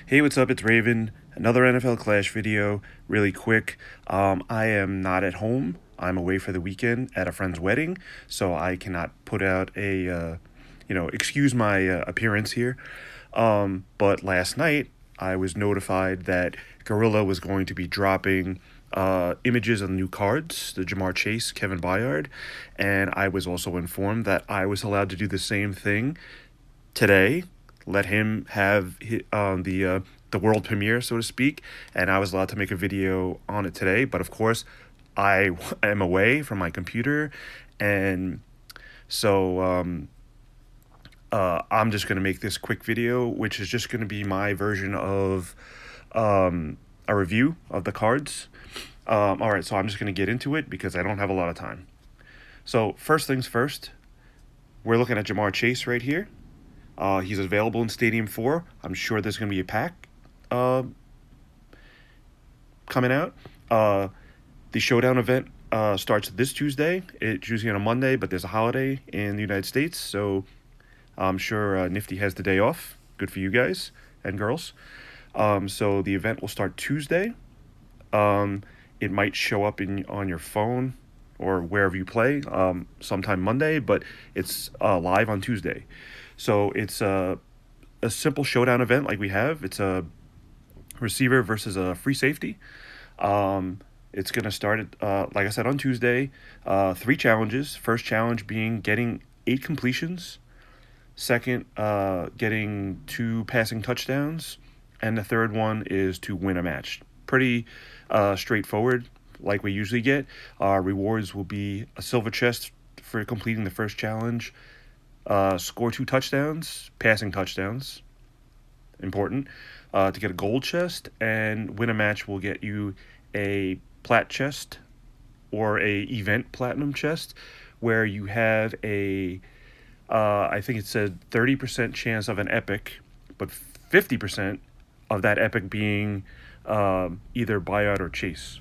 Hey, what's up? It's Raven. Another NFL Clash video, really quick. I am not at home. I'm away for the weekend at a friend's wedding, so I cannot put out excuse my appearance here. But last night, I was notified that Gorilla was going to be dropping images of new cards, the Jamar Chase, Kevin Byard, and I was also informed that I was allowed to do the same thing today, let him have the world premiere, so to speak, and I was allowed to make a video on it today. But of course, I am away from my computer, and so I'm just gonna make this quick video, which is just gonna be my version of a review of the cards. All right, so I'm just gonna get into it because I don't have a lot of time. So first things first, we're looking at Jamar Chase right here. He's available in Stadium 4. I'm sure there's going to be a pack coming out. The Showdown event starts this Tuesday. It's usually on a Monday, but there's a holiday in the United States, so I'm sure Nifty has the day off. Good for you guys and girls. So the event will start Tuesday. It might show up on your phone or wherever you play sometime Monday, but it's live on Tuesday. So it's a simple showdown event like we have. It's a receiver versus a free safety. It's going to start, like I said, on Tuesday. 3 challenges. First challenge being getting 8 completions. Second, getting 2 passing touchdowns. And the third one is to win a match. Pretty straightforward, like we usually get. Rewards will be a silver chest for completing the first challenge. Score 2 touchdowns, passing touchdowns, important, to get a gold chest, and win a match will get you a plat chest or a event platinum chest, where you have I think it said 30% chance of an epic, but 50% of that epic being either Byard or Chase.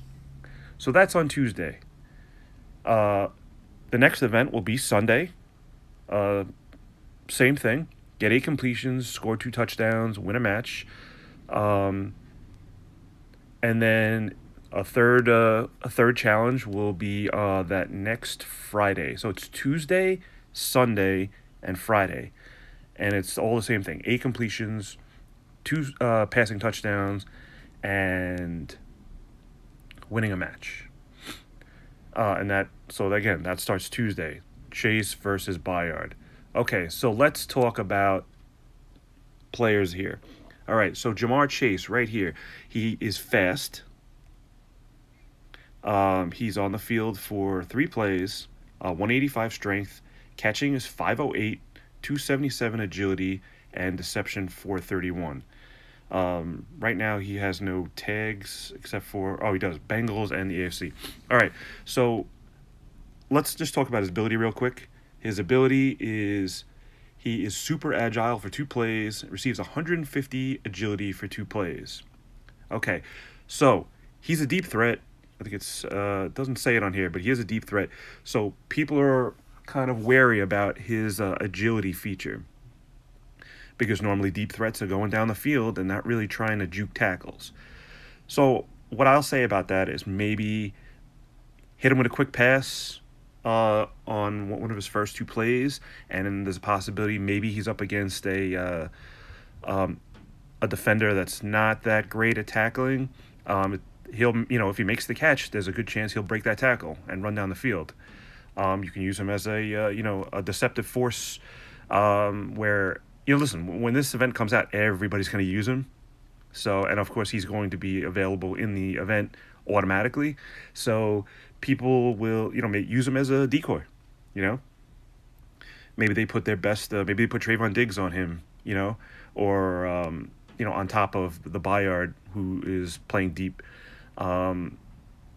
So that's on Tuesday. The next event will be Sunday. Same thing. Get 8 completions, score 2 touchdowns, win a match, and then a third challenge will be that next Friday. So it's Tuesday, Sunday, and Friday, and it's all the same thing: 8 completions, 2 passing touchdowns, and winning a match. That starts Tuesday. Chase versus Byard. Okay, so let's talk about players here. All right, so Jamar Chase right here. He is fast. He's on the field for 3 plays, 185 strength. Catching is 508, 277 agility, and deception 431. Right now he has no tags except for, he does, Bengals and the AFC. All right, so let's just talk about his ability real quick. His ability is he is super agile for 2 plays, receives 150 agility for 2 plays. Okay, so he's a deep threat. I think it doesn't say it on here, but he is a deep threat. So people are kind of wary about his agility feature, because normally deep threats are going down the field and not really trying to juke tackles. So what I'll say about that is maybe hit him with a quick pass on one of his first 2 plays, and then there's a possibility maybe he's up against a defender that's not that great at tackling. He'll, if he makes the catch, there's a good chance he'll break that tackle and run down the field. You can use him as a deceptive force, where, listen, when this event comes out, everybody's going to use him. So, and of course, he's going to be available in the event automatically. So people will, use him as a decoy, Maybe they put their best, maybe they put Trayvon Diggs on him, or, on top of the Byard, who is playing deep. And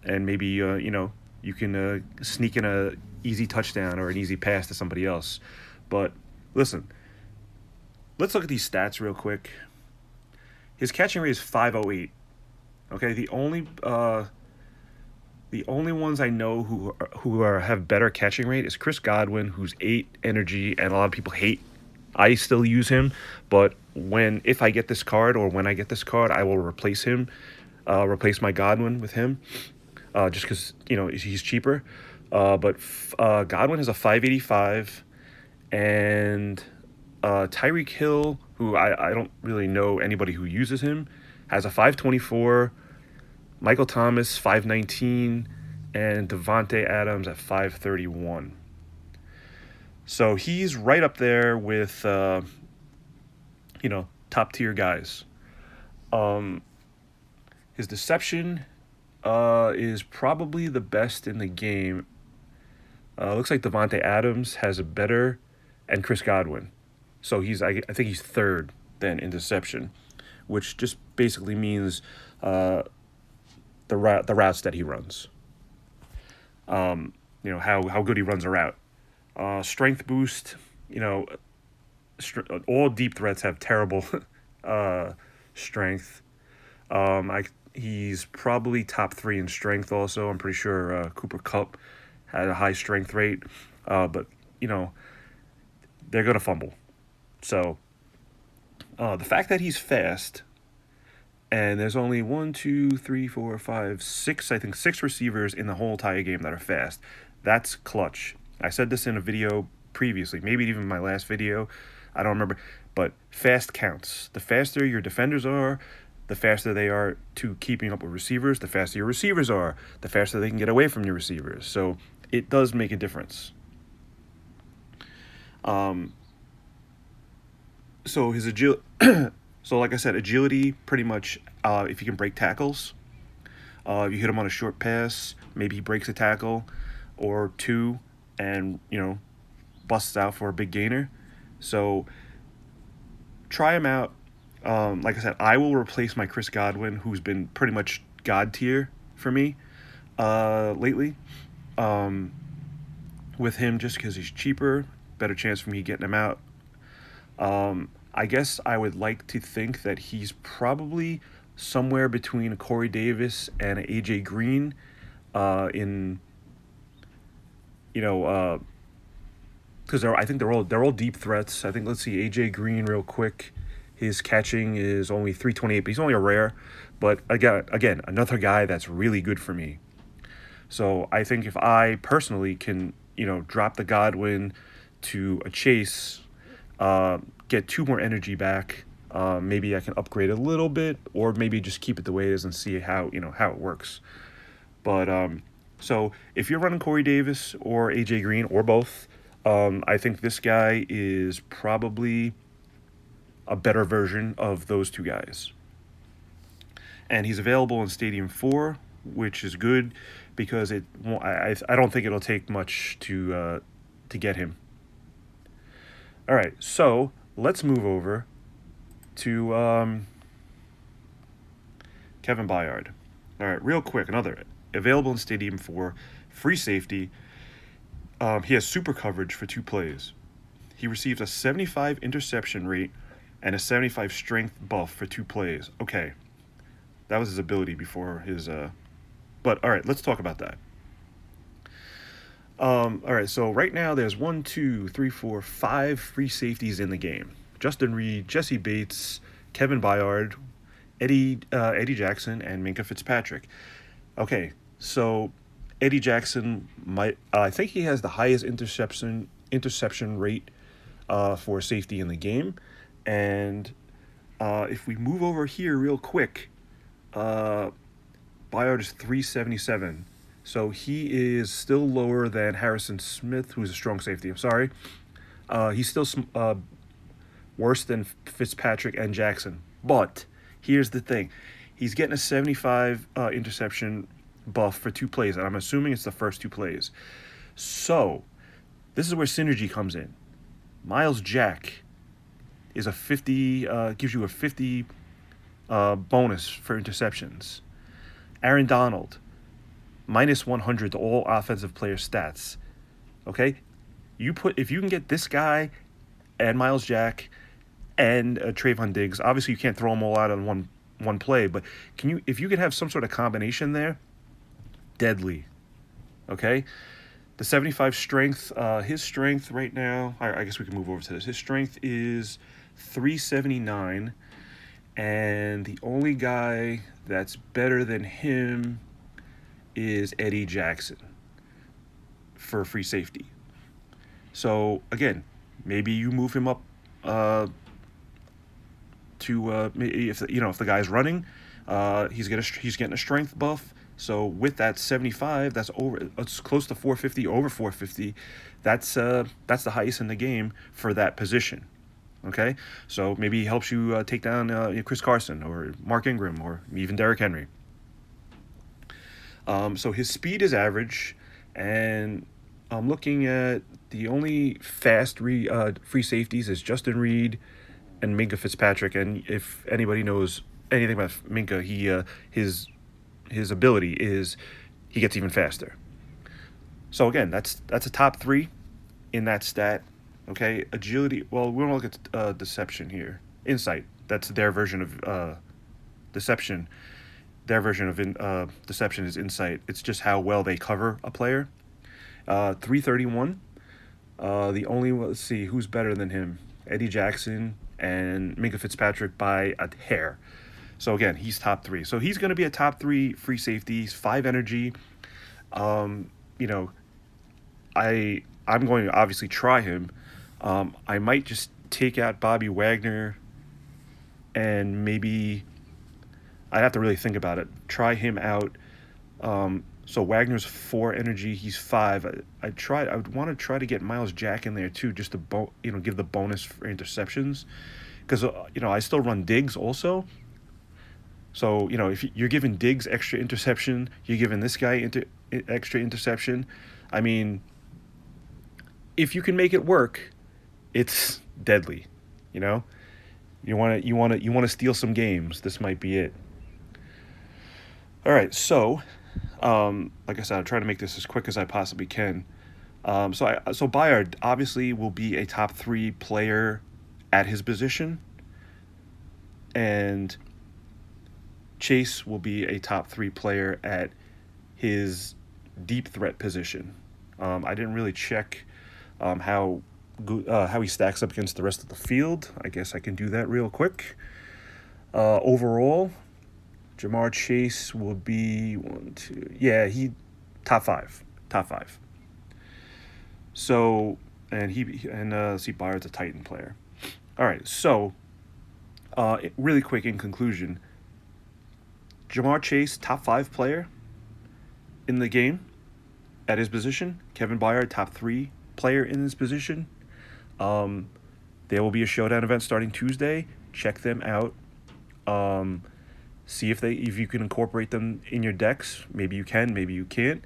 maybe, you can sneak in a easy touchdown or an easy pass to somebody else. But listen, let's look at these stats real quick. His catching rate is 508. Okay, the only ones I know who have better catching rate is Chris Godwin, who's 8 energy, and a lot of people hate I still use him, but if I get this card or when I get this card, I will replace him, replace my Godwin with him, just because he's cheaper. But Godwin is a 585, and Tyreek Hill, who I don't really know anybody who uses him, has a 524. Michael Thomas 519, and Devontae Adams at 531. So he's right up there with top tier guys. His deception is probably the best in the game. Looks like Devontae Adams has a better, and Chris Godwin. So I think he's third then in deception, which just basically means the routes that he runs. How good he runs a route. Strength boost. All deep threats have terrible strength. He's probably top 3 in strength. Also, I'm pretty sure Cooper Kupp had a high strength rate, but they're gonna fumble. So the fact that he's fast. And there's only 1, 2, 3, 4, 5, 6, I think 6 receivers in the whole entire game that are fast. That's clutch. I said this in a video previously, maybe even my last video. I don't remember. But fast counts. The faster your defenders are, the faster they are to keeping up with receivers. The faster your receivers are, the faster they can get away from your receivers. So it does make a difference. So his agility... So like I said, agility, pretty much, if you can break tackles, if you hit him on a short pass, maybe he breaks a tackle or 2 and, busts out for a big gainer. So try him out. Like I said, I will replace my Chris Godwin, who's been pretty much God tier for me lately, with him just because he's cheaper, better chance for me getting him out. I guess I would like to think that he's probably somewhere between a Corey Davis and an A.J. Green because I think they're all deep threats. I think, let's see, A.J. Green real quick. His catching is only 328, but he's only a rare. But again, another guy that's really good for me. So I think if I personally can, drop the Godwin to a Chase, get 2 more energy back. Maybe I can upgrade a little bit, or maybe just keep it the way it is and see how it works. But so if you're running Corey Davis or AJ Green or both, I think this guy is probably a better version of those 2 guys. And he's available in Stadium 4, which is good because I don't think it'll take much to get him. All right, so let's move over to Kevin Byard. All right, real quick, another available in Stadium 4, free safety. He has super coverage for 2 plays. He receives a 75 interception rate and a 75 strength buff for 2 plays. Okay, that was his ability before his... But all right, let's talk about that. All right, so right now there's 1, 2, 3, 4, 5 free safeties in the game. Justin Reed, Jesse Bates, Kevin Byard, Eddie Jackson, and Micah Fitzpatrick. Okay, so Eddie Jackson I think he has the highest interception rate for safety in the game. And if we move over here real quick, Byard is 377. So he is still lower than Harrison Smith, who's a strong safety. I'm sorry. He's still worse than Fitzpatrick and Jackson. But here's the thing. He's getting a 75 interception buff for 2 plays, and I'm assuming it's the first 2 plays. So this is where synergy comes in. Miles Jack is a 50, gives you a 50 bonus for interceptions. Aaron Donald, minus 100 to all offensive player stats. Okay? If you can get this guy and Miles Jack and Trayvon Diggs, obviously you can't throw them all out on one play, but if you can have some sort of combination there, deadly. Okay? The 75 strength, his strength right now, I guess we can move over to this. His strength is 379, and the only guy that's better than him is Eddie Jackson for free safety. So again, maybe you move him up to if if the guy's running, he's getting a strength buff. So with that 75, that's over. It's close to 450, over 450. That's the highest in the game for that position. Okay, so maybe he helps you take down Chris Carson or Mark Ingram or even Derrick Henry. So his speed is average, and I'm looking at the only fast free safeties is Justin Reed and Minka Fitzpatrick. And if anybody knows anything about Minka, his ability is he gets even faster. So again, that's a top 3 in that stat. Okay, agility. Well, we don't look at deception here. Insight. That's their version of deception. Their version of deception is insight. It's just how well they cover a player. 331. Let's see, who's better than him? Eddie Jackson and Minka Fitzpatrick by a hair. So again, he's top 3. So he's going to be a top 3 free safety. He's 5 energy. I'm going to obviously try him. I might just take out Bobby Wagner, and maybe I'd have to really think about it. Try him out. So Wagner's 4 energy. He's 5. I would want to try to get Miles Jack in there too, just to give the bonus for interceptions, because I still run Diggs also. So if you're giving Diggs extra interception, you're giving this guy extra interception. I mean, if you can make it work, it's deadly. You want to steal some games. This might be it. All right, so like I said, I'm trying to make this as quick as I possibly can. So Byard obviously will be a top 3 player at his position, and Chase will be a top 3 player at his deep threat position. I didn't really check how he stacks up against the rest of the field. I guess I can do that real quick. Overall, Jamar Chase will be he top 5. So see, Byard's a Titan player. All right, so really quick in conclusion, Jamar Chase, top 5 player in the game at his position. Kevin Byard, top 3 player in his position. There will be a showdown event starting Tuesday. Check them out. See if you can incorporate them in your decks. Maybe you can, maybe you can't.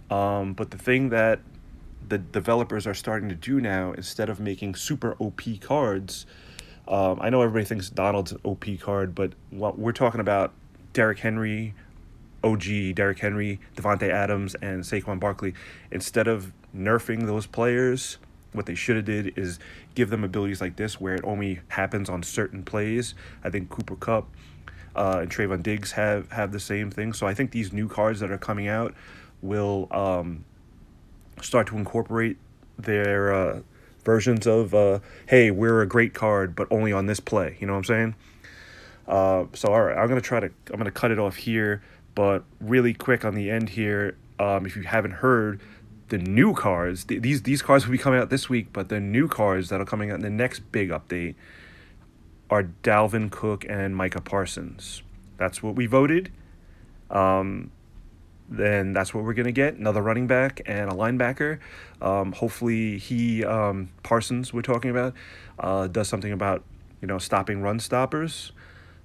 But the thing that the developers are starting to do now, instead of making super OP cards, I know everybody thinks Donald's an OP card, but what we're talking about, Derrick Henry, Derrick Henry, Devontae Adams, and Saquon Barkley. Instead of nerfing those players, what they should have did is give them abilities like this, where it only happens on certain plays. I think Cooper Kupp and Trayvon Diggs have the same thing. So I think these new cards that are coming out will start to incorporate their versions of, hey, we're a great card, but only on this play. You know what I'm saying? So all right, I'm gonna cut it off here, but really quick on the end here. If you haven't heard, the new cards, these cards will be coming out this week, but the new cards that are coming out in the next big update are Dalvin Cook and Micah Parsons. That's what we voted. Then that's what we're gonna get: another running back and a linebacker. Hopefully Parsons, we're talking about, does something about stopping run stoppers.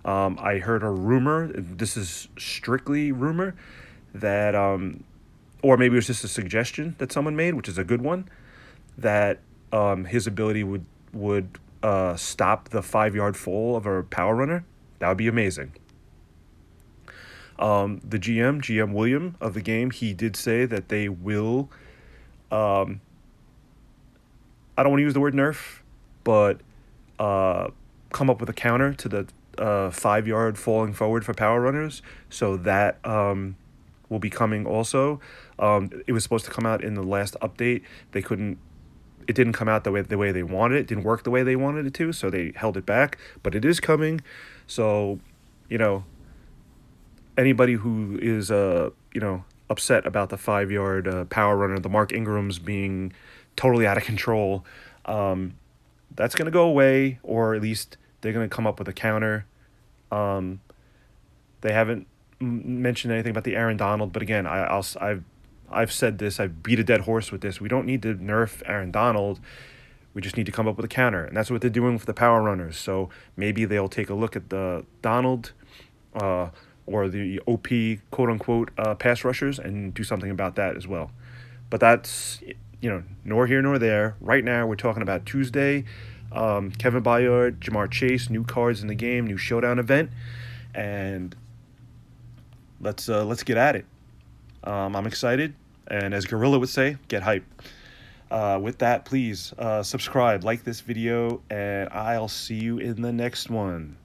I heard a rumor, this is strictly rumor, that, or maybe it was just a suggestion that someone made, which is a good one, that his ability would stop the 5-yard fall of a power runner. That would be amazing. The GM William of the game, he did say that they will, I don't want to use the word nerf, but come up with a counter to the 5-yard falling forward for power runners, so that will will be coming also. It was supposed to come out in the last update. They couldn't. It didn't come out the way they wanted it. It didn't work the way they wanted it to, so they held it back. But it is coming. So, you know, anybody who is upset about the 5 yard power runner, the Mark Ingrams being totally out of control, that's gonna go away, or at least they're gonna come up with a counter. Um, they haven't mentioned anything about the Aaron Donald, but again, I've said this. I've beat a dead horse with this. We don't need to nerf Aaron Donald. We just need to come up with a counter, and that's what they're doing for the power runners. So maybe they'll take a look at the Donald, or the OP quote unquote pass rushers and do something about that as well. But that's nor here nor there. Right now we're talking about Tuesday. Kevin Byard, Jamar Chase, new cards in the game, new showdown event, and let's get at it. I'm excited, and as Gorilla would say, get hype. With that, please subscribe, like this video, and I'll see you in the next one.